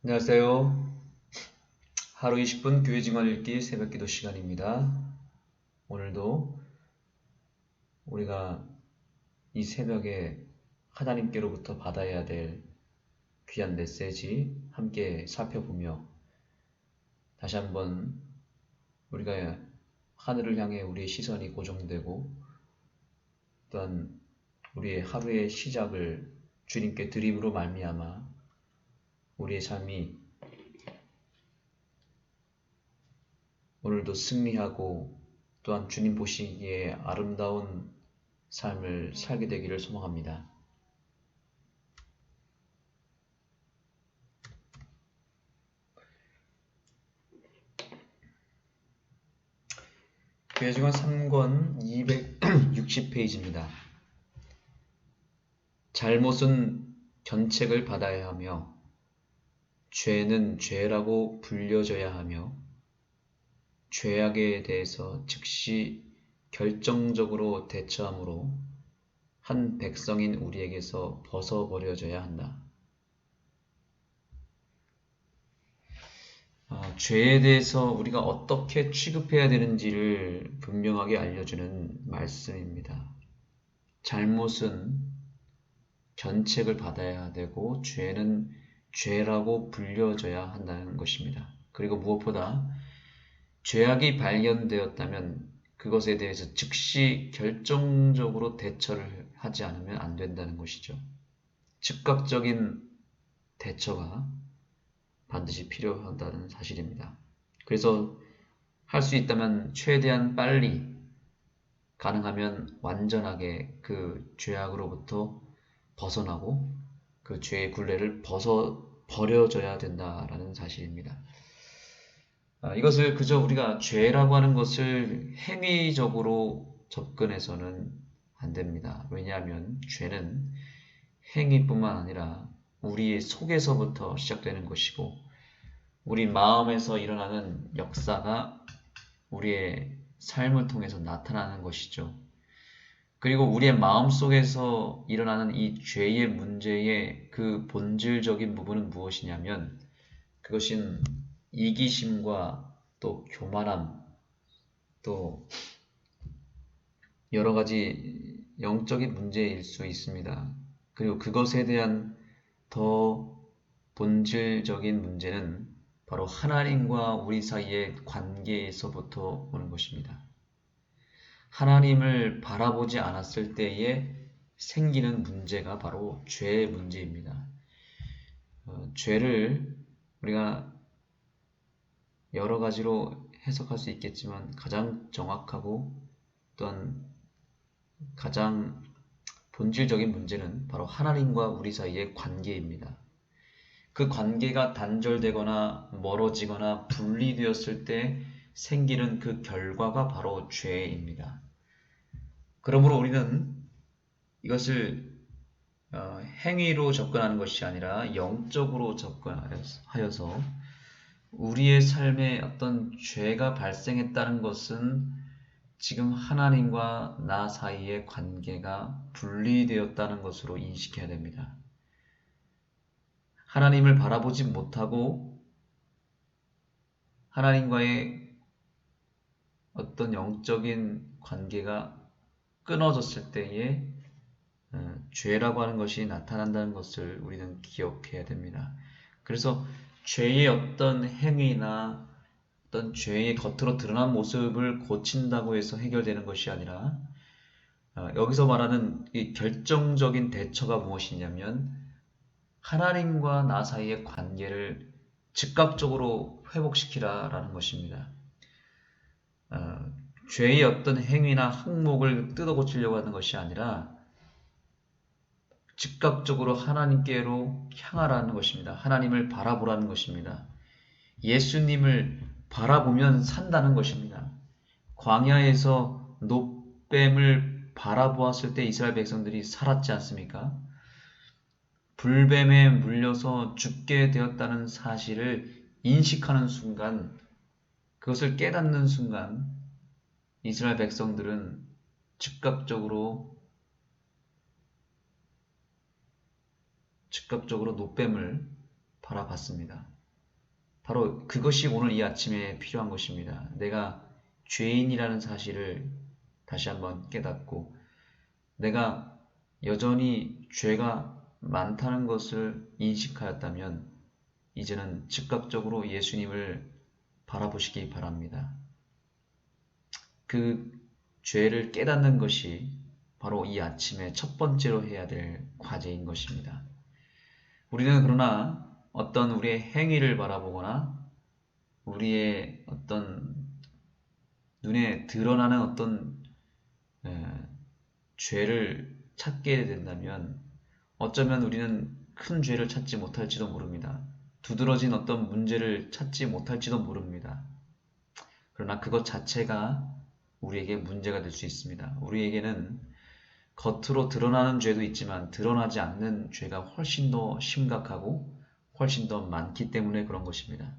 안녕하세요. 하루 20분 교회 증언 읽기 새벽 기도 시간입니다. 오늘도 우리가 이 새벽에 하나님께로부터 받아야 될 귀한 메시지 함께 살펴보며 다시 한번 우리가 하늘을 향해 우리의 시선이 고정되고 또한 우리의 하루의 시작을 주님께 드림으로 말미암아 우리의 삶이 오늘도 승리하고 또한 주님 보시기에 아름다운 삶을 살게 되기를 소망합니다. 교회증언 3권 260페이지입니다. 잘못은 견책을 받아야 하며 죄는 죄라고 불려져야 하며 죄악에 대해서 즉시 결정적으로 대처함으로 한 백성인 우리에게서 벗어버려져야 한다. 죄에 대해서 우리가 어떻게 취급해야 되는지를 분명하게 알려주는 말씀입니다. 잘못은 견책을 받아야 되고 죄는 죄라고 불려져야 한다는 것입니다. 그리고 무엇보다 죄악이 발견되었다면 그것에 대해서 즉시 결정적으로 대처를 하지 않으면 안 된다는 것이죠. 즉각적인 대처가 반드시 필요하다는 사실입니다. 그래서 할 수 있다면 최대한 빨리 가능하면 완전하게 그 죄악으로부터 벗어나고 그 죄의 굴레를 버려져야 된다라는 사실입니다. 이것을 그저 우리가 죄라고 하는 것을 행위적으로 접근해서는 안 됩니다. 왜냐하면 죄는 행위뿐만 아니라 우리 속에서부터 시작되는 것이고 우리 마음에서 일어나는 역사가 우리의 삶을 통해서 나타나는 것이죠. 그리고 우리의 마음속에서 일어나는 이 죄의 문제의 그 본질적인 부분은 무엇이냐면 그것은 이기심과 또 교만함, 또 여러 가지 영적인 문제일 수 있습니다. 그리고 그것에 대한 더 본질적인 문제는 바로 하나님과 우리 사이의 관계에서부터 오는 것입니다. 하나님을 바라보지 않았을 때에 생기는 문제가 바로 죄의 문제입니다. 죄를 우리가 여러 가지로 해석할 수 있겠지만 가장 정확하고 또한 가장 본질적인 문제는 바로 하나님과 우리 사이의 관계입니다. 그 관계가 단절되거나 멀어지거나 분리되었을 때 생기는 그 결과가 바로 죄입니다. 그러므로 우리는 이것을 행위로 접근하는 것이 아니라 영적으로 접근하여서 우리의 삶에 어떤 죄가 발생했다는 것은 지금 하나님과 나 사이의 관계가 분리되었다는 것으로 인식해야 됩니다. 하나님을 바라보지 못하고 하나님과의 어떤 영적인 관계가 끊어졌을 때에 죄라고 하는 것이 나타난다는 것을 우리는 기억해야 됩니다. 그래서 죄의 어떤 행위나 어떤 죄의 겉으로 드러난 모습을 고친다고 해서 해결되는 것이 아니라 여기서 말하는 이 결정적인 대처가 무엇이냐면 하나님과 나 사이의 관계를 즉각적으로 회복시키라라는 것입니다. 죄의 어떤 행위나 항목을 뜯어 고치려고 하는 것이 아니라 즉각적으로 하나님께로 향하라는 것입니다. 하나님을 바라보라는 것입니다. 예수님을 바라보면 산다는 것입니다. 광야에서 놋뱀을 바라보았을 때 이스라엘 백성들이 살았지 않습니까? 불뱀에 물려서 죽게 되었다는 사실을 인식하는 순간, 그것을 깨닫는 순간 이스라엘 백성들은 즉각적으로 놋뱀을 바라봤습니다. 바로 그것이 오늘 이 아침에 필요한 것입니다. 내가 죄인이라는 사실을 다시 한번 깨닫고 내가 여전히 죄가 많다는 것을 인식하였다면 이제는 즉각적으로 예수님을 바라보시기 바랍니다. 그 죄를 깨닫는 것이 바로 이 아침에 첫 번째로 해야 될 과제인 것입니다. 우리는 그러나 어떤 우리의 행위를 바라보거나 우리의 어떤 눈에 드러나는 어떤 죄를 찾게 된다면 어쩌면 우리는 큰 죄를 찾지 못할지도 모릅니다. 두드러진 어떤 문제를 찾지 못할지도 모릅니다. 그러나 그것 자체가 우리에게 문제가 될 수 있습니다. 우리에게는 겉으로 드러나는 죄도 있지만 드러나지 않는 죄가 훨씬 더 심각하고 훨씬 더 많기 때문에 그런 것입니다.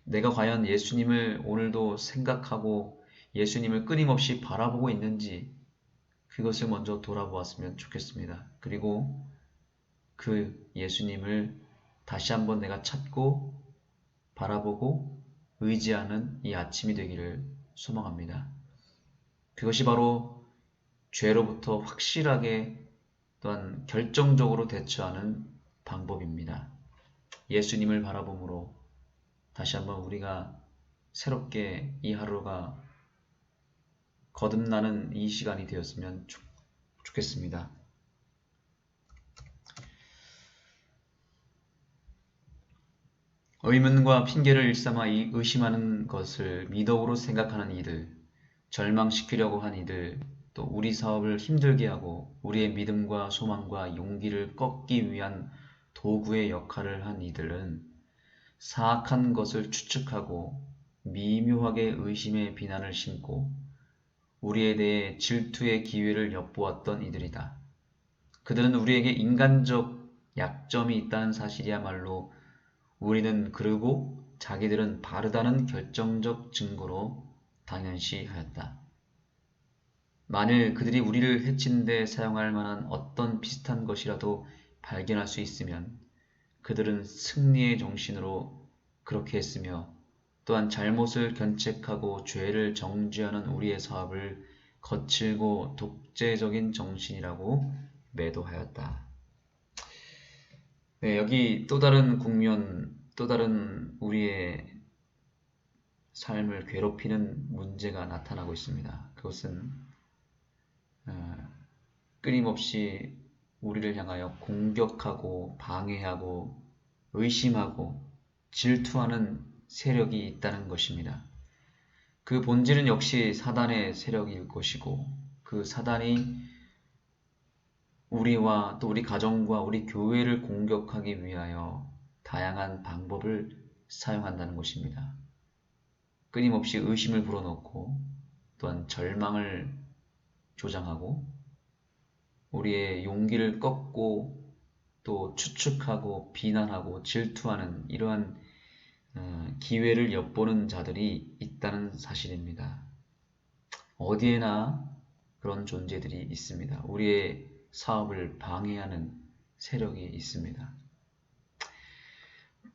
내가 과연 예수님을 오늘도 생각하고 예수님을 끊임없이 바라보고 있는지 그것을 먼저 돌아보았으면 좋겠습니다. 그리고 그 예수님을 다시 한번 내가 찾고 바라보고 의지하는 이 아침이 되기를 소망합니다. 그것이 바로 죄로부터 확실하게 또한 결정적으로 대처하는 방법입니다. 예수님을 바라봄으로 다시 한번 우리가 새롭게 이 하루가 거듭나는 이 시간이 되었으면 좋겠습니다. 의문과 핑계를 일삼아 의심하는 것을 미덕으로 생각하는 이들, 절망시키려고 한 이들, 또 우리 사업을 힘들게 하고 우리의 믿음과 소망과 용기를 꺾기 위한 도구의 역할을 한 이들은 사악한 것을 추측하고 미묘하게 의심의 비난을 심고 우리에 대해 질투의 기회를 엿보았던 이들이다. 그들은 우리에게 인간적 약점이 있다는 사실이야말로 우리는 그르고 자기들은 바르다는 결정적 증거로 당연시 하였다. 만일 그들이 우리를 해치는 데 사용할 만한 어떤 비슷한 것이라도 발견할 수 있으면 그들은 승리의 정신으로 그렇게 했으며 또한 잘못을 견책하고 죄를 정죄하는 우리의 사업을 거칠고 독재적인 정신이라고 매도하였다. 네, 여기 또 다른 국면, 또 다른 우리의 삶을 괴롭히는 문제가 나타나고 있습니다. 그것은 끊임없이 우리를 향하여 공격하고 방해하고 의심하고 질투하는 세력이 있다는 것입니다. 그 본질은 역시 사단의 세력일 것이고 그 사단이 우리와 또 우리 가정과 우리 교회를 공격하기 위하여 다양한 방법을 사용한다는 것입니다. 끊임없이 의심을 불어넣고 또한 절망을 조장하고 우리의 용기를 꺾고 또 추측하고 비난하고 질투하는 이러한 기회를 엿보는 자들이 있다는 사실입니다. 어디에나 그런 존재들이 있습니다. 우리의 사업을 방해하는 세력이 있습니다.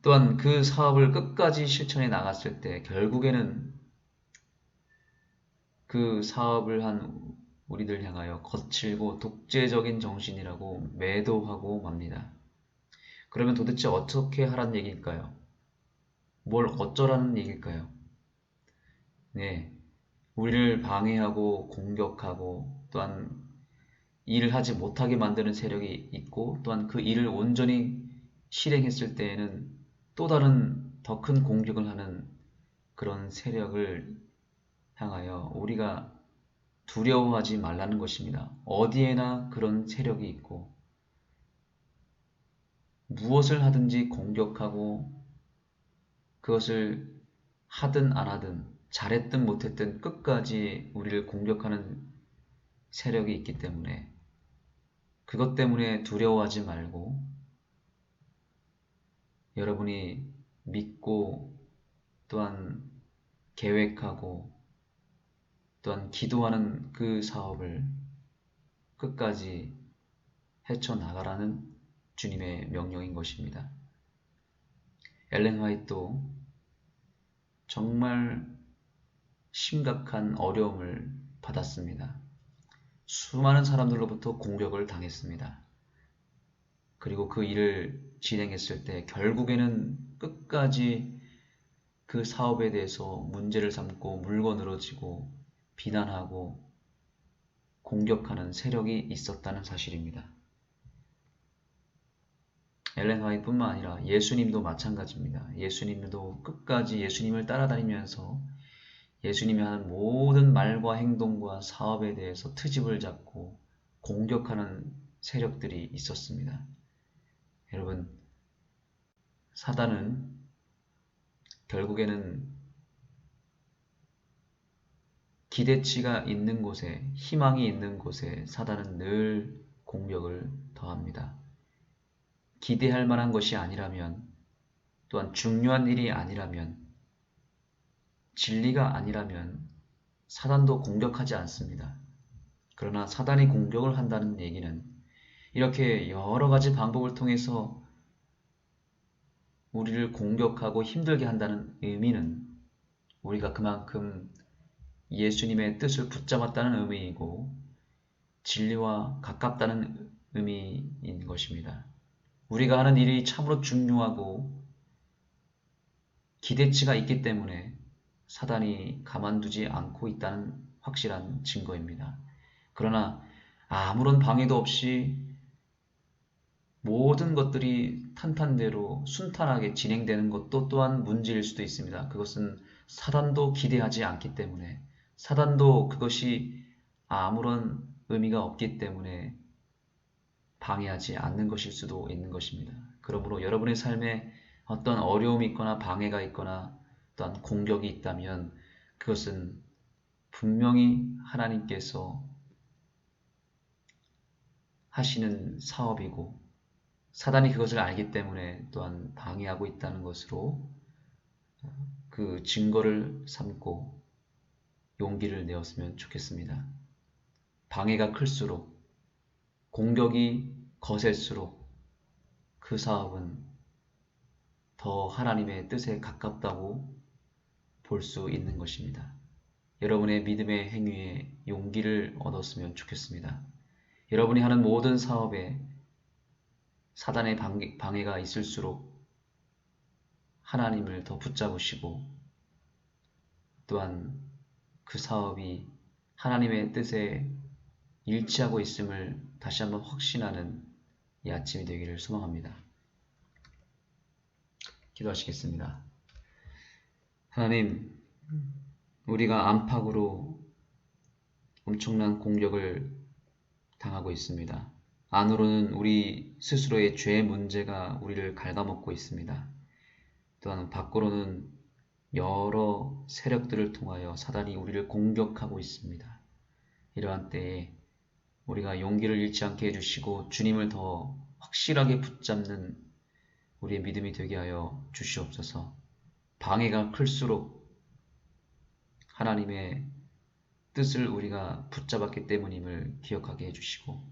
또한 그 사업을 끝까지 실천해 나갔을 때 결국에는 그 사업을 한 우리들 향하여 거칠고 독재적인 정신이라고 매도하고 맙니다. 그러면 도대체 어떻게 하란 얘기일까요? 뭘 어쩌라는 얘기일까요? 네, 우리를 방해하고 공격하고 또한 일을 하지 못하게 만드는 세력이 있고 또한 그 일을 온전히 실행했을 때에는 또 다른 더 큰 공격을 하는 그런 세력을 향하여 우리가 두려워하지 말라는 것입니다. 어디에나 그런 세력이 있고 무엇을 하든지 공격하고 그것을 하든 안 하든 잘했든 못했든 끝까지 우리를 공격하는 세력이 있기 때문에 그것 때문에 두려워하지 말고 여러분이 믿고 또한 계획하고 또한 기도하는 그 사업을 끝까지 헤쳐나가라는 주님의 명령인 것입니다. 엘렌 화이트도 정말 심각한 어려움을 받았습니다. 수많은 사람들로부터 공격을 당했습니다. 그리고 그 일을 진행했을 때 결국에는 끝까지 그 사업에 대해서 문제를 삼고 물고 늘어지고 비난하고 공격하는 세력이 있었다는 사실입니다. 엘렌 화이트뿐만 아니라 예수님도 마찬가지입니다. 예수님도 끝까지 예수님을 따라다니면서 예수님이 하는 모든 말과 행동과 사업에 대해서 트집을 잡고 공격하는 세력들이 있었습니다. 여러분, 사단은 결국에는 기대치가 있는 곳에, 희망이 있는 곳에 사단은 늘 공격을 더합니다. 기대할 만한 것이 아니라면, 또한 중요한 일이 아니라면, 진리가 아니라면 사단도 공격하지 않습니다. 그러나 사단이 공격을 한다는 얘기는 이렇게 여러 가지 방법을 통해서 우리를 공격하고 힘들게 한다는 의미는 우리가 그만큼 예수님의 뜻을 붙잡았다는 의미이고 진리와 가깝다는 의미인 것입니다. 우리가 하는 일이 참으로 중요하고 기대치가 있기 때문에 사단이 가만두지 않고 있다는 확실한 증거입니다. 그러나 아무런 방해도 없이 모든 것들이 탄탄대로 순탄하게 진행되는 것도 또한 문제일 수도 있습니다. 그것은 사단도 기대하지 않기 때문에 사단도 그것이 아무런 의미가 없기 때문에 방해하지 않는 것일 수도 있는 것입니다. 그러므로 여러분의 삶에 어떤 어려움이 있거나 방해가 있거나 또한 공격이 있다면 그것은 분명히 하나님께서 하시는 사업이고 사단이 그것을 알기 때문에 또한 방해하고 있다는 것으로 그 증거를 삼고 용기를 내었으면 좋겠습니다. 방해가 클수록 공격이 거셀수록 그 사업은 더 하나님의 뜻에 가깝다고 볼 수 있는 것입니다. 여러분의 믿음의 행위에 용기를 얻었으면 좋겠습니다. 여러분이 하는 모든 사업에 사단의 방해가 있을수록 하나님을 더 붙잡으시고 또한 그 사업이 하나님의 뜻에 일치하고 있음을 다시 한번 확신하는 이 아침이 되기를 소망합니다. 기도하시겠습니다. 하나님, 우리가 안팎으로 엄청난 공격을 당하고 있습니다. 안으로는 우리 스스로의 죄 문제가 우리를 갉아먹고 있습니다. 또한 밖으로는 여러 세력들을 통하여 사단이 우리를 공격하고 있습니다. 이러한 때에 우리가 용기를 잃지 않게 해주시고 주님을 더 확실하게 붙잡는 우리의 믿음이 되게 하여 주시옵소서. 방해가 클수록 하나님의 뜻을 우리가 붙잡았기 때문임을 기억하게 해주시고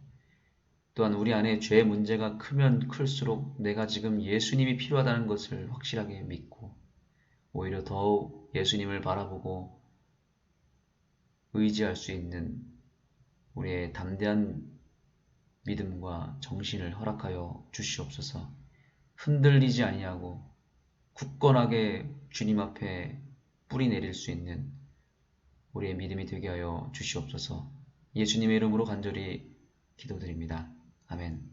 또한 우리 안에 죄의 문제가 크면 클수록 내가 지금 예수님이 필요하다는 것을 확실하게 믿고 오히려 더욱 예수님을 바라보고 의지할 수 있는 우리의 담대한 믿음과 정신을 허락하여 주시옵소서. 흔들리지 아니하고 굳건하게 주님 앞에 뿌리 내릴 수 있는 우리의 믿음이 되게 하여 주시옵소서. 예수님의 이름으로 간절히 기도드립니다. 아멘.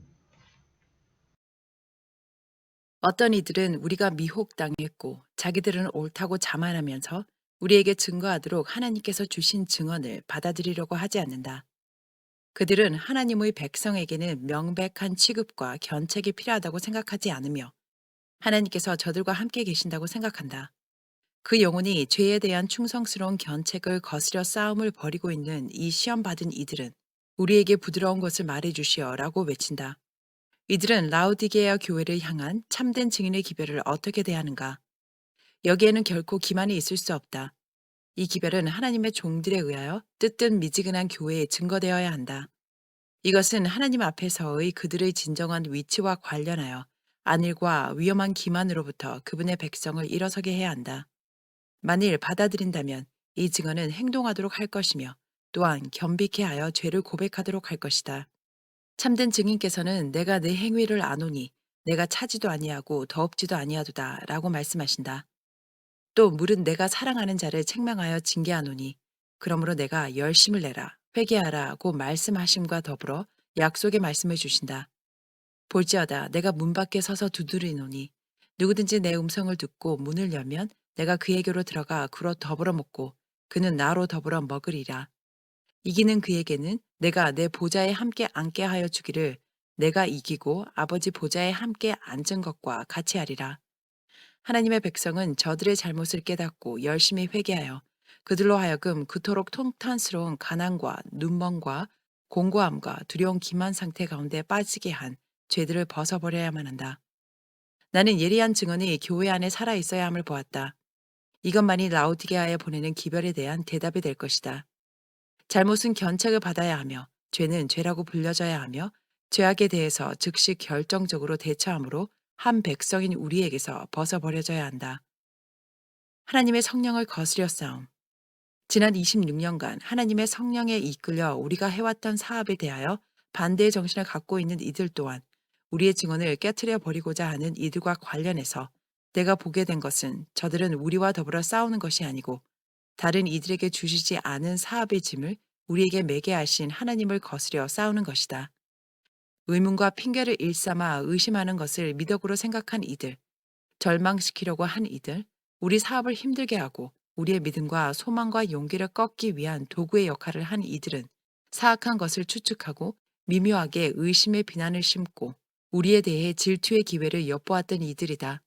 어떤 이들은 우리가 미혹당했고 자기들은 옳다고 자만하면서 우리에게 증거하도록 하나님께서 주신 증언을 받아들이려고 하지 않는다. 그들은 하나님의 백성에게는 명백한 취급과 견책이 필요하다고 생각하지 않으며 하나님께서 저들과 함께 계신다고 생각한다. 그 영혼이 죄에 대한 충성스러운 견책을 거스려 싸움을 벌이고 있는 이 시험받은 이들은 우리에게 부드러운 것을 말해주시어라고 외친다. 이들은 라우디게아 교회를 향한 참된 증인의 기별을 어떻게 대하는가? 여기에는 결코 기만이 있을 수 없다. 이 기별은 하나님의 종들에 의하여 뜻든 미지근한 교회에 증거되어야 한다. 이것은 하나님 앞에서의 그들의 진정한 위치와 관련하여 안일과 위험한 기만으로부터 그분의 백성을 일어서게 해야 한다. 만일 받아들인다면 이 증언은 행동하도록 할 것이며 또한 겸비케 하여 죄를 고백하도록 할 것이다. 참된 증인께서는 내가 내 행위를 아노니 내가 차지도 아니하고 더럽지도 아니하도다 라고 말씀하신다. 또 물은 내가 사랑하는 자를 책망하여 징계하노니 그러므로 내가 열심을 내라 회개하라고 말씀하심과 더불어 약속의 말씀을 주신다. 볼지어다 내가 문 밖에 서서 두드리노니 누구든지 내 음성을 듣고 문을 열면 내가 그에게로 들어가 그로 더불어 먹고 그는 나로 더불어 먹으리라. 이기는 그에게는 내가 내 보좌에 함께 앉게 하여 주기를 내가 이기고 아버지 보좌에 함께 앉은 것과 같이 하리라. 하나님의 백성은 저들의 잘못을 깨닫고 열심히 회개하여 그들로 하여금 그토록 통탄스러운 가난과 눈먼과 공고함과 두려운 기만 상태 가운데 빠지게 한 죄들을 벗어버려야만 한다. 나는 예리한 증언이 교회 안에 살아 있어야 함을 보았다. 이것만이 라오디게아에 보내는 기별에 대한 대답이 될 것이다. 잘못은 견책을 받아야 하며 죄는 죄라고 불려져야 하며 죄악에 대해서 즉시 결정적으로 대처하므로 한 백성인 우리에게서 벗어버려져야 한다. 하나님의 성령을 거스려 싸움. 지난 26년간 하나님의 성령에 이끌려 우리가 해왔던 사업에 대하여 반대의 정신을 갖고 있는 이들 또한 우리의 증언을 깨트려 버리고자 하는 이들과 관련해서 내가 보게 된 것은 저들은 우리와 더불어 싸우는 것이 아니고 다른 이들에게 주시지 않은 사업의 짐을 우리에게 매게 하신 하나님을 거스려 싸우는 것이다. 의문과 핑계를 일삼아 의심하는 것을 미덕으로 생각한 이들, 절망시키려고 한 이들, 우리 사업을 힘들게 하고 우리의 믿음과 소망과 용기를 꺾기 위한 도구의 역할을 한 이들은 사악한 것을 추측하고 미묘하게 의심의 비난을 심고 우리에 대해 질투의 기회를 엿보았던 이들이다.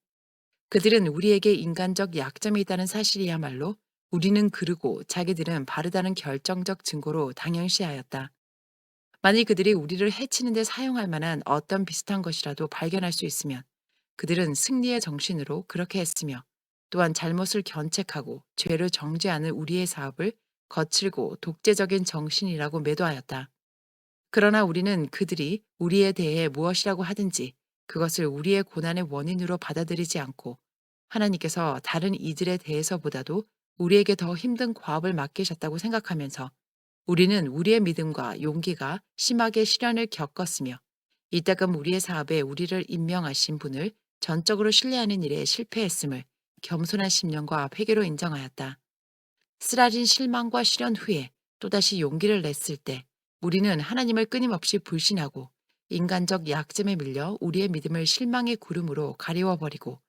그들은 우리에게 인간적 약점이 있다는 사실이야말로 우리는 그르고 자기들은 바르다는 결정적 증거로 당연시하였다. 만일 그들이 우리를 해치는 데 사용할 만한 어떤 비슷한 것이라도 발견할 수 있으면 그들은 승리의 정신으로 그렇게 했으며 또한 잘못을 견책하고 죄를 정죄하는 우리의 사업을 거칠고 독재적인 정신이라고 매도하였다. 그러나 우리는 그들이 우리에 대해 무엇이라고 하든지 그것을 우리의 고난의 원인으로 받아들이지 않고 하나님께서 다른 이들에 대해서보다도 우리에게 더 힘든 과업을 맡기셨다고 생각하면서 우리는 우리의 믿음과 용기가 심하게 시련을 겪었으며 이따금 우리의 사업에 우리를 임명하신 분을 전적으로 신뢰하는 일에 실패했음을 겸손한 심령과 회개로 인정하였다. 쓰라린 실망과 시련 후에 또다시 용기를 냈을 때 우리는 하나님을 끊임없이 불신하고 인간적 약점에 밀려 우리의 믿음을 실망의 구름으로 가리워버리고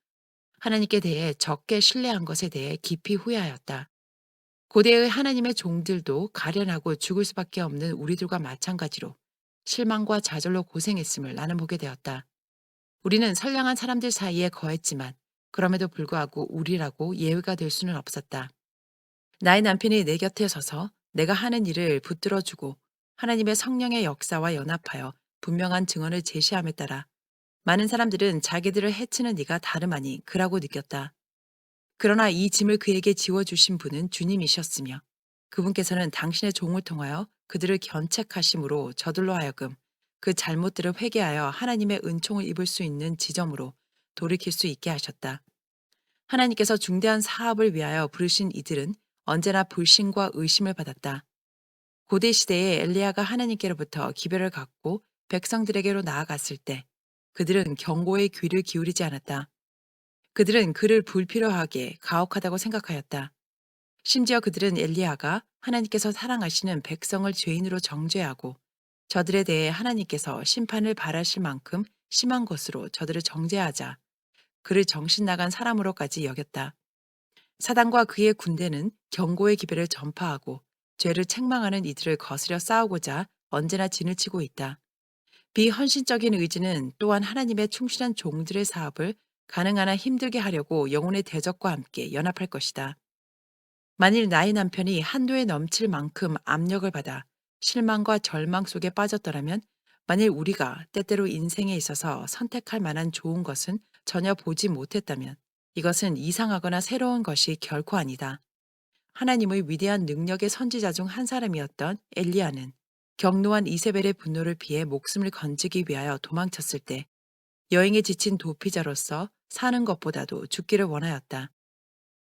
하나님께 대해 적게 신뢰한 것에 대해 깊이 후회하였다. 고대의 하나님의 종들도 가련하고 죽을 수밖에 없는 우리들과 마찬가지로 실망과 좌절로 고생했음을 나는 보게 되었다. 우리는 선량한 사람들 사이에 거했지만 그럼에도 불구하고 우리라고 예외가 될 수는 없었다. 나의 남편이 내 곁에 서서 내가 하는 일을 붙들어주고 하나님의 성령의 역사와 연합하여 분명한 증언을 제시함에 따라 많은 사람들은 자기들을 해치는 이가 다름 아니 그라고 느꼈다. 그러나 이 짐을 그에게 지워주신 분은 주님이셨으며 그분께서는 당신의 종을 통하여 그들을 견책하심으로 저들로 하여금 그 잘못들을 회개하여 하나님의 은총을 입을 수 있는 지점으로 돌이킬 수 있게 하셨다. 하나님께서 중대한 사업을 위하여 부르신 이들은 언제나 불신과 의심을 받았다. 고대 시대에 엘리야가 하나님께로부터 기별을 갖고 백성들에게로 나아갔을 때 그들은 경고의 귀를 기울이지 않았다. 그들은 그를 불필요하게 가혹하다고 생각하였다. 심지어 그들은 엘리야가 하나님께서 사랑하시는 백성을 죄인으로 정죄하고 저들에 대해 하나님께서 심판을 바라실 만큼 심한 것으로 저들을 정죄하자 그를 정신 나간 사람으로까지 여겼다. 사단과 그의 군대는 경고의 기별을 전파하고 죄를 책망하는 이들을 거스려 싸우고자 언제나 진을 치고 있다. 비헌신적인 의지는 또한 하나님의 충실한 종들의 사업을 가능한 한 힘들게 하려고 영혼의 대적과 함께 연합할 것이다. 만일 나의 남편이 한도에 넘칠 만큼 압력을 받아 실망과 절망 속에 빠졌더라면 만일 우리가 때때로 인생에 있어서 선택할 만한 좋은 것은 전혀 보지 못했다면 이것은 이상하거나 새로운 것이 결코 아니다. 하나님의 위대한 능력의 선지자 중 한 사람이었던 엘리야는 경노한 이세벨의 분노를 피해 목숨을 건지기 위하여 도망쳤을 때 여행에 지친 도피자로서 사는 것보다도 죽기를 원하였다.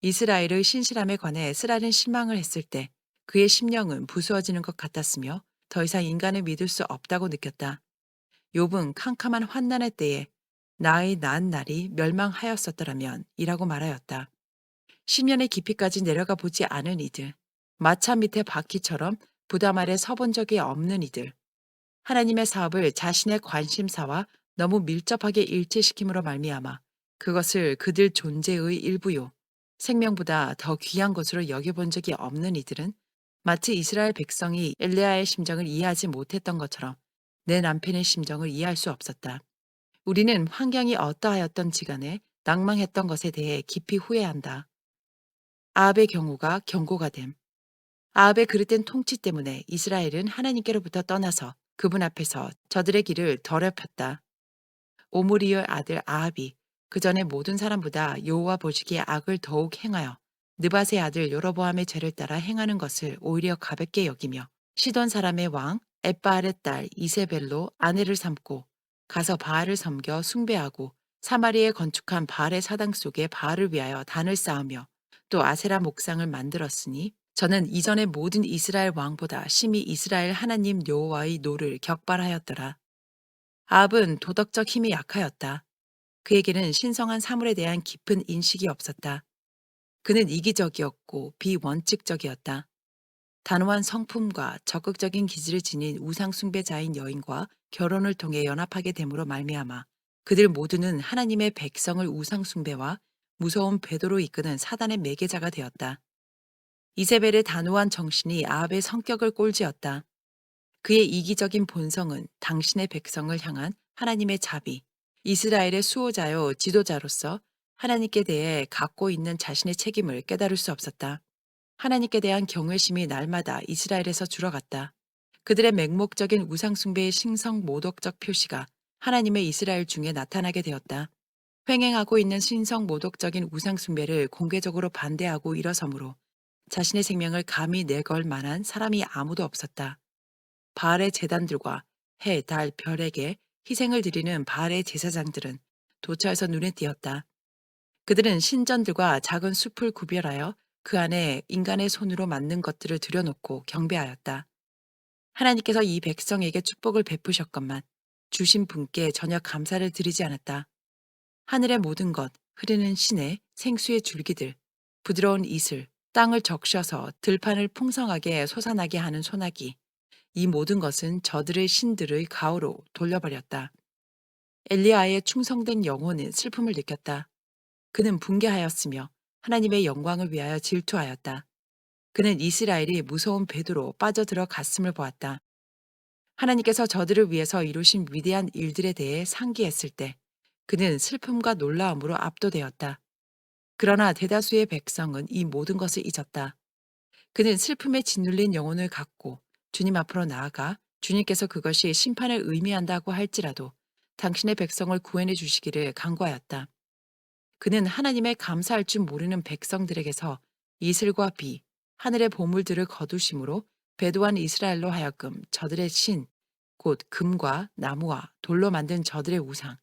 이스라엘의 신실함에 관해 쓰라린 실망을 했을 때 그의 심령은 부수어지는 것 같았으며 더 이상 인간을 믿을 수 없다고 느꼈다. 욥은 캄캄한 환난의 때에 나의 난 날이 멸망하였었더라면 이라고 말하였다. 심연의 깊이까지 내려가 보지 않은 이들, 마차 밑에 바퀴처럼 부담 아래 서본 적이 없는 이들, 하나님의 사업을 자신의 관심사와 너무 밀접하게 일치시킴으로 말미암아 그것을 그들 존재의 일부요, 생명보다 더 귀한 것으로 여겨본 적이 없는 이들은 마치 이스라엘 백성이 엘레아의 심정을 이해하지 못했던 것처럼 내 남편의 심정을 이해할 수 없었다. 우리는 환경이 어떠하였던지 간에 낭망했던 것에 대해 깊이 후회한다. 아합의 경우가 경고가 됨. 아합의 그릇된 통치 때문에 이스라엘은 하나님께로부터 떠나서 그분 앞에서 저들의 길을 더럽혔다. 오므리의 아들 아합이 그 전에 모든 사람보다 여호와 보시기에 악을 더욱 행하여 느밧의 아들 여로보암의 죄를 따라 행하는 것을 오히려 가볍게 여기며 시돈 사람의 왕 엣바알의 딸 이세벨로 아내를 삼고 가서 바알을 섬겨 숭배하고 사마리에 건축한 바알의 사당 속에 바알을 위하여 단을 쌓으며 또 아세라 목상을 만들었으니 저는 이전의 모든 이스라엘 왕보다 심히 이스라엘 하나님 여호와의 노를 격발하였더라. 아합은 도덕적 힘이 약하였다. 그에게는 신성한 사물에 대한 깊은 인식이 없었다. 그는 이기적이었고 비원칙적이었다. 단호한 성품과 적극적인 기질을 지닌 우상 숭배자인 여인과 결혼을 통해 연합하게 됨으로 말미암아 그들 모두는 하나님의 백성을 우상 숭배와 무서운 배도로 이끄는 사단의 매개자가 되었다. 이세벨의 단호한 정신이 아합의 성격을 꼴지었다. 그의 이기적인 본성은 당신의 백성을 향한 하나님의 자비, 이스라엘의 수호자요 지도자로서 하나님께 대해 갖고 있는 자신의 책임을 깨달을 수 없었다. 하나님께 대한 경외심이 날마다 이스라엘에서 줄어갔다. 그들의 맹목적인 우상숭배의 신성모독적 표시가 하나님의 이스라엘 중에 나타나게 되었다. 횡행하고 있는 신성모독적인 우상숭배를 공개적으로 반대하고 일어서므로 자신의 생명을 감히 내걸 만한 사람이 아무도 없었다. 바알의 제단들과 해, 달, 별에게 희생을 드리는 바알의 제사장들은 도처에서 눈에 띄었다. 그들은 신전들과 작은 숲을 구별하여 그 안에 인간의 손으로 만든 것들을 들여놓고 경배하였다. 하나님께서 이 백성에게 축복을 베푸셨건만 주신 분께 전혀 감사를 드리지 않았다. 하늘의 모든 것, 흐르는 시내, 생수의 줄기들, 부드러운 이슬, 땅을 적셔서 들판을 풍성하게 솟아나게 하는 소나기, 이 모든 것은 저들의 신들의 가호로 돌려버렸다. 엘리야의 충성된 영혼은 슬픔을 느꼈다. 그는 붕괴하였으며 하나님의 영광을 위하여 질투하였다. 그는 이스라엘이 무서운 배도로 빠져들어 갔음을 보았다. 하나님께서 저들을 위해서 이루신 위대한 일들에 대해 상기했을 때 그는 슬픔과 놀라움으로 압도되었다. 그러나 대다수의 백성은 이 모든 것을 잊었다. 그는 슬픔에 짓눌린 영혼을 갖고 주님 앞으로 나아가 주님께서 그것이 심판을 의미한다고 할지라도 당신의 백성을 구원해 주시기를 간구하였다. 그는 하나님의 감사할 줄 모르는 백성들에게서 이슬과 비, 하늘의 보물들을 거두심으로 배도한 이스라엘로 하여금 저들의 신, 곧 금과 나무와 돌로 만든 저들의 우상,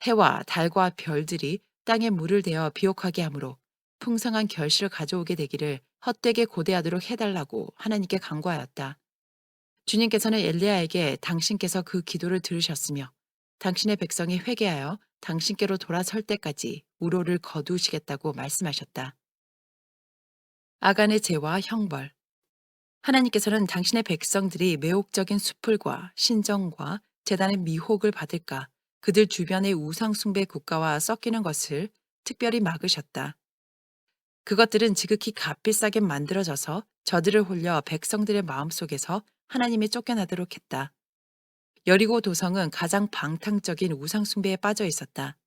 해와 달과 별들이 땅에 물을 대어 비옥하게 하므로 풍성한 결실을 가져오게 되기를 헛되게 고대하도록 해달라고 하나님께 간구하였다. 주님께서는 엘리야에게 당신께서 그 기도를 들으셨으며 당신의 백성이 회개하여 당신께로 돌아설 때까지 우로를 거두시겠다고 말씀하셨다. 아간의 죄와 형벌. 하나님께서는 당신의 백성들이 매혹적인 수풀과 신정과 재단의 미혹을 받을까 그들 주변의 우상숭배 국가와 섞이는 것을 특별히 막으셨다. 그것들은 지극히 값비싸게 만들어져서 저들을 홀려 백성들의 마음속에서 하나님이 쫓겨나도록 했다. 여리고 도성은 가장 방탕적인 우상숭배에 빠져 있었다.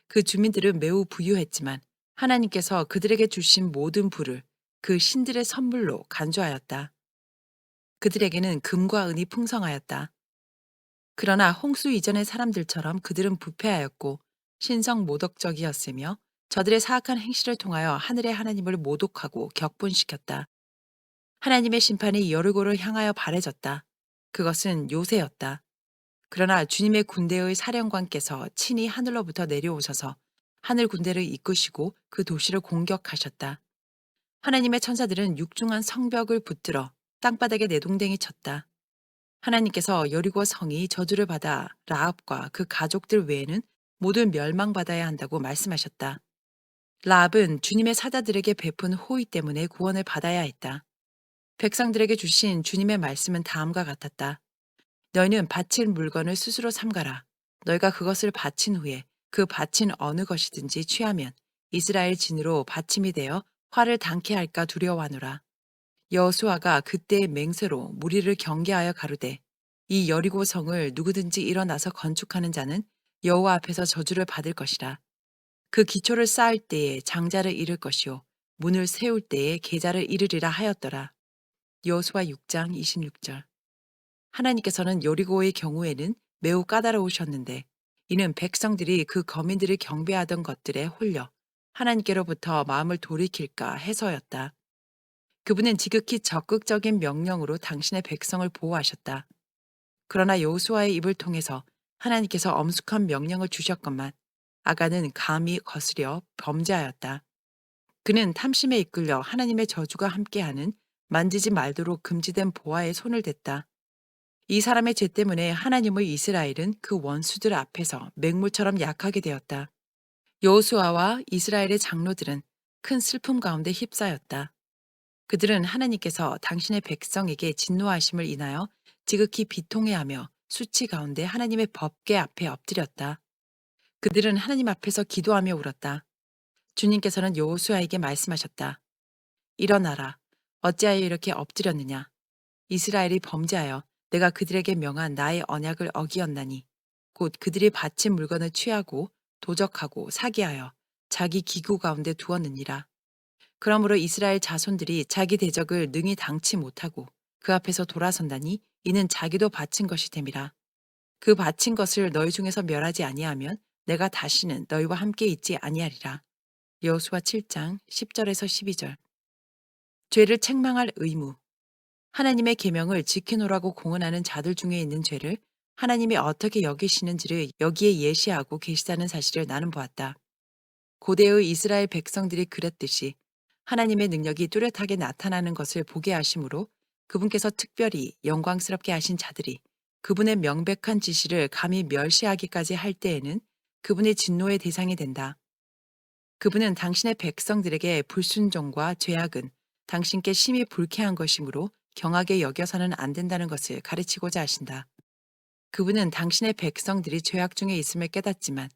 그 주민들은 매우 부유했지만 하나님께서 그들에게 주신 모든 부를 그 신들의 선물로 간주하였다. 그들에게는 금과 은이 풍성하였다. 그러나 홍수 이전의 사람들처럼 그들은 부패하였고 신성모독적이었으며 저들의 사악한 행실을 통하여 하늘의 하나님을 모독하고 격분시켰다. 하나님의 심판이 여리고를 향하여 발해졌다. 그것은 요새였다. 그러나 주님의 군대의 사령관께서 친히 하늘로부터 내려오셔서 하늘 군대를 이끄시고 그 도시를 공격하셨다. 하나님의 천사들은 육중한 성벽을 붙들어 땅바닥에 내동댕이 쳤다. 하나님께서 여리고 성이 저주를 받아 라합과 그 가족들 외에는 모두 멸망받아야 한다고 말씀하셨다. 라합은 주님의 사자들에게 베푼 호의 때문에 구원을 받아야 했다. 백성들에게 주신 주님의 말씀은 다음과 같았다. 너희는 바칠 물건을 스스로 삼가라. 너희가 그것을 바친 후에 그 바친 어느 것이든지 취하면 이스라엘 진으로 받침이 되어 화를 당케 할까 두려워하노라. 여호수아가 그때의 맹세로 무리를 경계하여 가로되 이 여리고 성을 누구든지 일어나서 건축하는 자는 여호와 앞에서 저주를 받을 것이라. 그 기초를 쌓을 때에 장자를 잃을 것이요 문을 세울 때에 계자를 잃으리라 하였더라. 여호수아 6장 26절. 하나님께서는 여리고의 경우에는 매우 까다로우셨는데 이는 백성들이 그 거민들을 경배하던 것들에 홀려 하나님께로부터 마음을 돌이킬까 해서였다. 그분은 지극히 적극적인 명령으로 당신의 백성을 보호하셨다. 그러나 여호수아의 입을 통해서 하나님께서 엄숙한 명령을 주셨건만 아간은 감히 거스려 범죄하였다. 그는 탐심에 이끌려 하나님의 저주가 함께하는 만지지 말도록 금지된 보화에 손을 댔다. 이 사람의 죄 때문에 하나님의 이스라엘은 그 원수들 앞에서 맹물처럼 약하게 되었다. 여호수아와 이스라엘의 장로들은 큰 슬픔 가운데 휩싸였다. 그들은 하나님께서 당신의 백성에게 진노하심을 인하여 지극히 비통해하며 수치 가운데 하나님의 법궤 앞에 엎드렸다. 그들은 하나님 앞에서 기도하며 울었다. 주님께서는 여호수아에게 말씀하셨다. 일어나라. 어찌하여 이렇게 엎드렸느냐. 이스라엘이 범죄하여 내가 그들에게 명한 나의 언약을 어기었나니 곧 그들이 바친 물건을 취하고 도적하고 사기하여 자기 기구 가운데 두었느니라. 그러므로 이스라엘 자손들이 자기 대적을 능히 당치 못하고 그 앞에서 돌아선다니 이는 자기도 바친 것이 됨이라. 그 바친 것을 너희 중에서 멸하지 아니하면 내가 다시는 너희와 함께 있지 아니하리라. 여호수아 7장 10절에서 12절. 죄를 책망할 의무. 하나님의 계명을 지키노라고 공언하는 자들 중에 있는 죄를 하나님이 어떻게 여기시는지를 여기에 예시하고 계시다는 사실을 나는 보았다. 고대의 이스라엘 백성들이 그랬듯이 하나님의 능력이 뚜렷하게 나타나는 것을 보게 하심으로 그분께서 특별히 영광스럽게 하신 자들이 그분의 명백한 지시를 감히 멸시하기까지 할 때에는 그분의 진노의 대상이 된다. 그분은 당신의 백성들에게 불순종과 죄악은 당신께 심히 불쾌한 것이므로 경하게 여겨서는 안 된다는 것을 가르치고자 하신다. 그분은 당신의 백성들이 죄악 중에 있음을 깨닫지만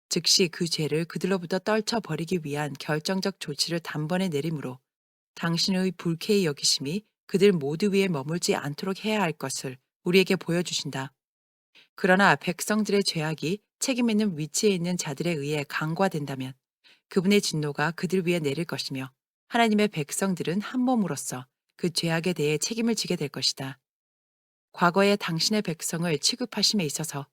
즉시 그 죄를 그들로부터 떨쳐버리기 위한 결정적 조치를 단번에 내림으로 당신의 불쾌히 여기심이 그들 모두 위에 머물지 않도록 해야 할 것을 우리에게 보여주신다. 그러나 백성들의 죄악이 책임 있는 위치에 있는 자들에 의해 강과된다면 그분의 진노가 그들 위에 내릴 것이며 하나님의 백성들은 한 몸으로서 그 죄악에 대해 책임을 지게 될 것이다. 과거에 당신의 백성을 취급하심에 있어서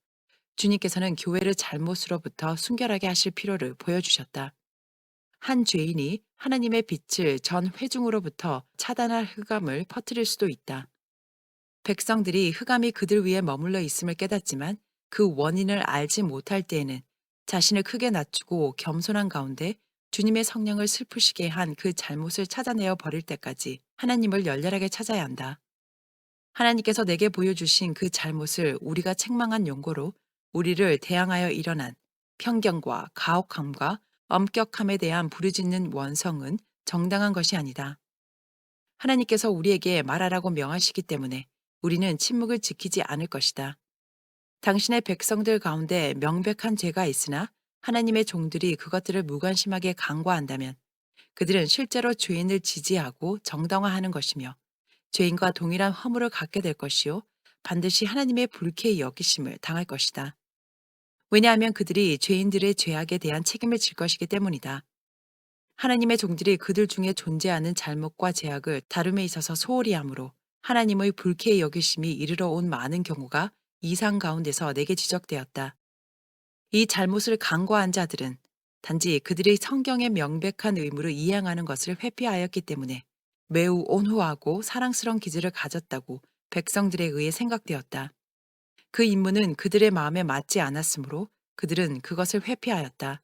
주님께서는 교회를 잘못으로부터 순결하게 하실 필요를 보여주셨다. 한 죄인이 하나님의 빛을 전 회중으로부터 차단할 흑암을 퍼뜨릴 수도 있다. 백성들이 흑암이 그들 위에 머물러 있음을 깨닫지만 그 원인을 알지 못할 때에는 자신을 크게 낮추고 겸손한 가운데 주님의 성령을 슬프시게 한 그 잘못을 찾아내어 버릴 때까지 하나님을 열렬하게 찾아야 한다. 하나님께서 내게 보여주신 그 잘못을 우리가 책망한 용고로 우리를 대항하여 일어난 편견과 가혹함과 엄격함에 대한 부르짖는 원성은 정당한 것이 아니다. 하나님께서 우리에게 말하라고 명하시기 때문에 우리는 침묵을 지키지 않을 것이다. 당신의 백성들 가운데 명백한 죄가 있으나 하나님의 종들이 그것들을 무관심하게 간과한다면 그들은 실제로 죄인을 지지하고 정당화하는 것이며 죄인과 동일한 허물을 갖게 될 것이요 반드시 하나님의 불쾌히 여기심을 당할 것이다. 왜냐하면 그들이 죄인들의 죄악에 대한 책임을 질 것이기 때문이다. 하나님의 종들이 그들 중에 존재하는 잘못과 죄악을 다룸에 있어서 소홀히 함으로 하나님의 불쾌히 여기심이 이르러 온 많은 경우가 이상 가운데서 내게 지적되었다. 이 잘못을 간과한 자들은 단지 그들의 성경의 명백한 의무를 이행하는 것을 회피하였기 때문에 매우 온후하고 사랑스러운 기질을 가졌다고 백성들에 의해 생각되었다. 그 임무는 그들의 마음에 맞지 않았으므로 그들은 그것을 회피하였다.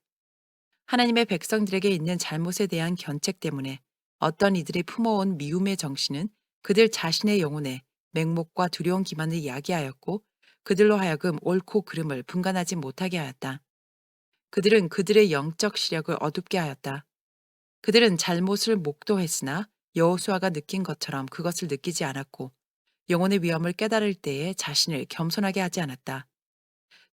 하나님의 백성들에게 있는 잘못에 대한 견책 때문에 어떤 이들이 품어온 미움의 정신은 그들 자신의 영혼에 맹목과 두려운 기만을 야기하였고 그들로 하여금 옳고 그름을 분간하지 못하게 하였다. 그들은 그들의 영적 시력을 어둡게 하였다. 그들은 잘못을 목도했으나 여호수아가 느낀 것처럼 그것을 느끼지 않았고 영혼의 위험을 깨달을 때에 자신을 겸손하게 하지 않았다.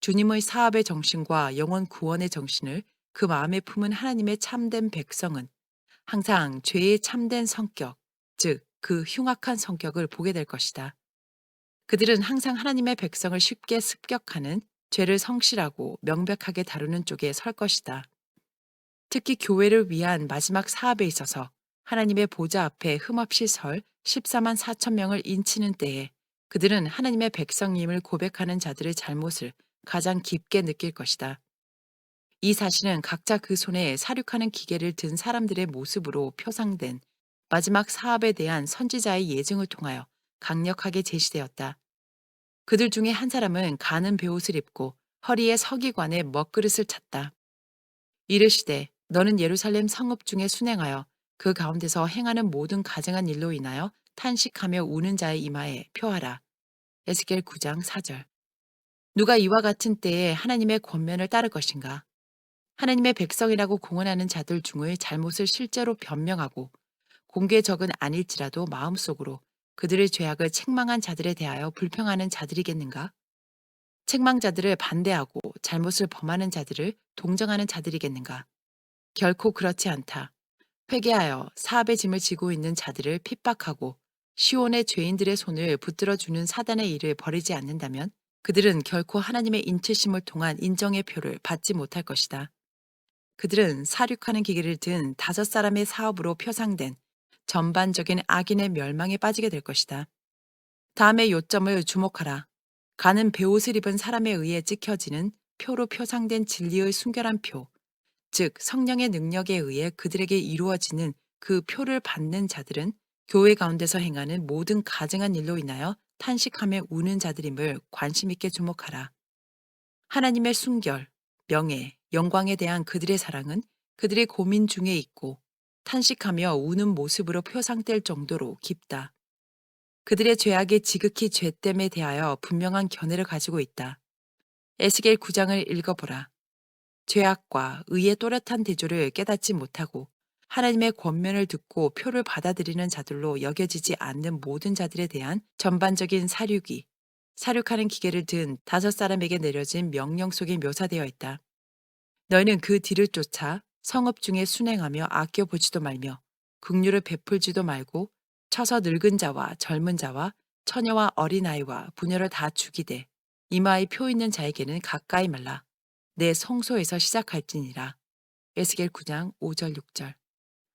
주님의 사업의 정신과 영혼 구원의 정신을 그 마음에 품은 하나님의 참된 백성은 항상 죄의 참된 성격, 즉 그 흉악한 성격을 보게 될 것이다. 그들은 항상 하나님의 백성을 쉽게 습격하는 죄를 성실하고 명백하게 다루는 쪽에 설 것이다. 특히 교회를 위한 마지막 사업에 있어서 하나님의 보좌 앞에 흠없이 설 14만 4천 명을 인치는 때에 그들은 하나님의 백성임을 고백하는 자들의 잘못을 가장 깊게 느낄 것이다. 이 사실은 각자 그 손에 사륙하는 기계를 든 사람들의 모습으로 표상된 마지막 사업에 대한 선지자의 예증을 통하여 강력하게 제시되었다. 그들 중에 한 사람은 가는 베옷을 입고 허리에 서기관의 먹그릇을 찼다. 이르시되 너는 예루살렘 성읍 중에 순행하여 그 가운데서 행하는 모든 가증한 일로 인하여 탄식하며 우는 자의 이마에 표하라. 에스겔 9장 4절. 누가 이와 같은 때에 하나님의 권면을 따를 것인가? 하나님의 백성이라고 공언하는 자들 중의 잘못을 실제로 변명하고 공개적은 아닐지라도 마음속으로 그들의 죄악을 책망한 자들에 대하여 불평하는 자들이겠는가? 책망자들을 반대하고 잘못을 범하는 자들을 동정하는 자들이겠는가? 결코 그렇지 않다. 회개하여 사업의 짐을 지고 있는 자들을 핍박하고 시온의 죄인들의 손을 붙들어주는 사단의 일을 벌이지 않는다면 그들은 결코 하나님의 인치심을 통한 인정의 표를 받지 못할 것이다. 그들은 사륙하는 기계를 든 5사람의 사업으로 표상된 전반적인 악인의 멸망에 빠지게 될 것이다. 다음의 요점을 주목하라. 가는 베옷을 입은 사람에 의해 찍혀지는 표로 표상된 진리의 순결한 표, 즉 성령의 능력에 의해 그들에게 이루어지는 그 표를 받는 자들은 교회 가운데서 행하는 모든 가증한 일로 인하여 탄식하며 우는 자들임을 관심 있게 주목하라. 하나님의 순결, 명예, 영광에 대한 그들의 사랑은 그들의 고민 중에 있고 탄식하며 우는 모습으로 표상될 정도로 깊다. 그들의 죄악의 지극히 죄됨에 대하여 분명한 견해를 가지고 있다. 에스겔 9장을 읽어보라. 죄악과 의의 또렷한 대조를 깨닫지 못하고 하나님의 권면을 듣고 표를 받아들이는 자들로 여겨지지 않는 모든 자들에 대한 전반적인 사륙이 사륙하는 기계를 든 5사람에게 내려진 명령 속에 묘사되어 있다. 너희는 그 뒤를 쫓아 성읍 중에 순행하며 아껴보지도 말며 긍휼을 베풀지도 말고 쳐서 늙은 자와 젊은 자와 처녀와 어린아이와 부녀를 다 죽이되 이마에 표 있는 자에게는 가까이 말라. 내 성소에서 시작할지니라. 에스겔 9장 5절 6절.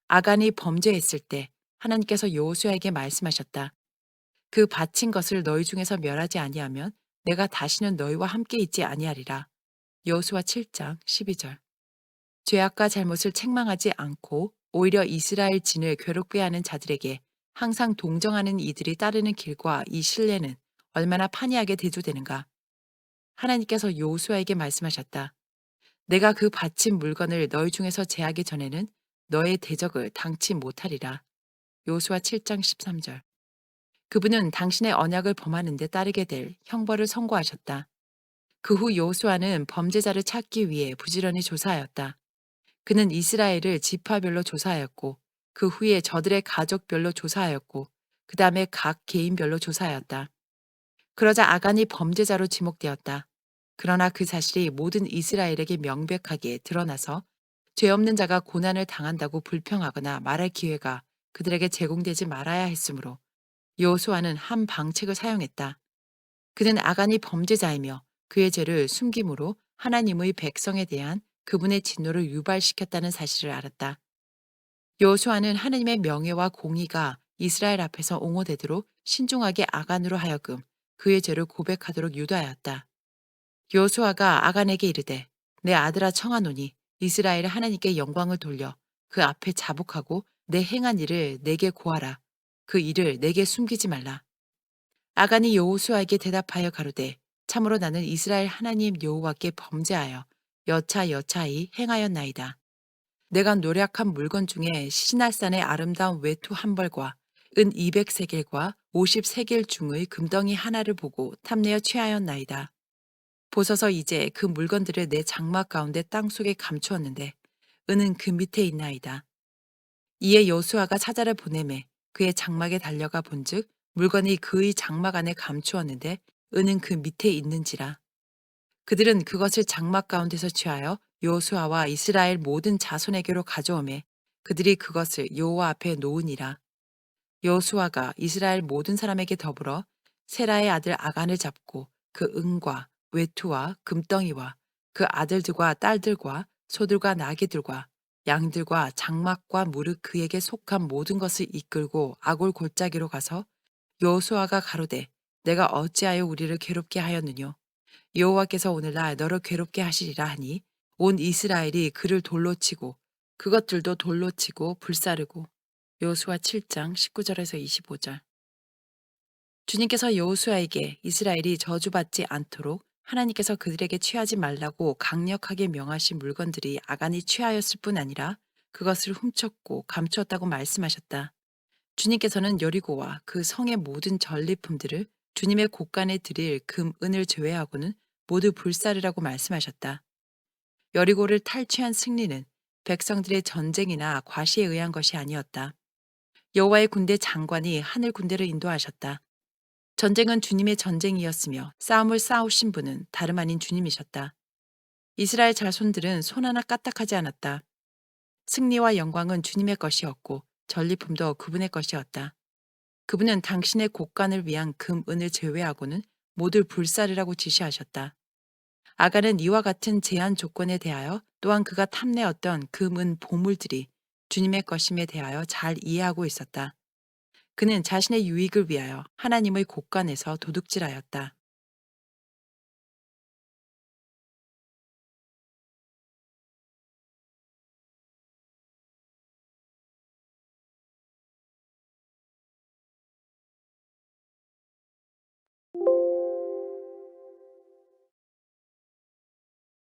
아간이 범죄했을 때 하나님께서 여호수아에게 말씀하셨다. 그 바친 것을 너희 중에서 멸하지 아니하면 내가 다시는 너희와 함께 있지 아니하리라. 여호수아 7장 12절. 죄악과 잘못을 책망하지 않고 오히려 이스라엘 진을 괴롭게 하는 자들에게 항상 동정하는 이들이 따르는 길과 이 신뢰는 얼마나 판이하게 대조되는가. 하나님께서 여호수아에게 말씀하셨다. 내가 그 바친 물건을 너희 중에서 제하기 전에는 너의 대적을 당치 못하리라. 여호수아 7장 13절. 그분은 당신의 언약을 범하는 데 따르게 될 형벌을 선고하셨다. 그 후 여호수아는 범죄자를 찾기 위해 부지런히 조사하였다. 그는 이스라엘을 지파별로 조사하였고 그 후에 저들의 가족별로 조사하였고 그 다음에 각 개인별로 조사하였다. 그러자 아간이 범죄자로 지목되었다. 그러나 그 사실이 모든 이스라엘에게 명백하게 드러나서 죄 없는 자가 고난을 당한다고 불평하거나 말할 기회가 그들에게 제공되지 말아야 했으므로 여호수아는 한 방책을 사용했다. 그는 아간이 범죄자이며 그의 죄를 숨김으로 하나님의 백성에 대한 그분의 진노를 유발시켰다는 사실을 알았다. 여호수아는 하나님의 명예와 공의가 이스라엘 앞에서 옹호되도록 신중하게 아간으로 하여금 그의 죄를 고백하도록 유도하였다. 여호수아가 아간에게 이르되 내 아들아 청하노니 이스라엘 하나님께 영광을 돌려 그 앞에 자복하고 내 행한 일을 내게 고하라. 그 일을 내게 숨기지 말라. 아간이 여호수아에게 대답하여 가로되 참으로 나는 이스라엘 하나님 여호와께 범죄하여 여차여차히 행하였나이다. 내가 노력한 물건 중에 시날산의 아름다운 외투 한 벌과 은 200세겔과 50세겔 중의 금덩이 하나를 보고 탐내어 취하였나이다. 보소서 이제 그 물건들을 내 장막 가운데 땅속에 감추었는데 은은 그 밑에 있나이다. 이에 여호수아가 사자를 보내매 그의 장막에 달려가 본즉 물건이 그의 장막 안에 감추었는데 은은 그 밑에 있는지라. 그들은 그것을 장막 가운데서 취하여 여호수아와 이스라엘 모든 자손에게로 가져오매 그들이 그것을 여호와 앞에 놓으니라. 여호수아가 이스라엘 모든 사람에게 더불어 세라의 아들 아간을 잡고 그 은과 외투와 금덩이와 그 아들들과 딸들과 소들과 나귀들과 양들과 장막과 무릇 그에게 속한 모든 것을 이끌고 아골 골짜기로 가서 여호수아가 가로되 내가 어찌하여 우리를 괴롭게 하였느뇨 여호와께서 오늘날 너를 괴롭게 하시리라 하니 온 이스라엘이 그를 돌로 치고 그것들도 돌로 치고 불사르고. 여호수아 7장 19절에서 25절. 주님께서 여호수아에게 이스라엘이 저주받지 않도록 하나님께서 그들에게 취하지 말라고 강력하게 명하신 물건들이 아간이 취하였을 뿐 아니라 그것을 훔쳤고 감추었다고 말씀하셨다. 주님께서는 여리고와 그 성의 모든 전리품들을 주님의 곳간에 드릴 금, 은을 제외하고는 모두 불사르라고 말씀하셨다. 여리고를 탈취한 승리는 백성들의 전쟁이나 과시에 의한 것이 아니었다. 여호와의 군대 장관이 하늘 군대를 인도하셨다. 전쟁은 주님의 전쟁이었으며 싸움을 싸우신 분은 다름 아닌 주님이셨다. 이스라엘 자손들은 손 하나 까딱하지 않았다. 승리와 영광은 주님의 것이었고 전리품도 그분의 것이었다. 그분은 당신의 곳간을 위한 금, 은을 제외하고는 모두 불사르라고 지시하셨다. 아간은 이와 같은 제한 조건에 대하여 또한 그가 탐내었던 금, 은, 보물들이 주님의 것임에 대하여 잘 이해하고 있었다. 그는 자신의 유익을 위하여 하나님의 곳간에서 도둑질하였다.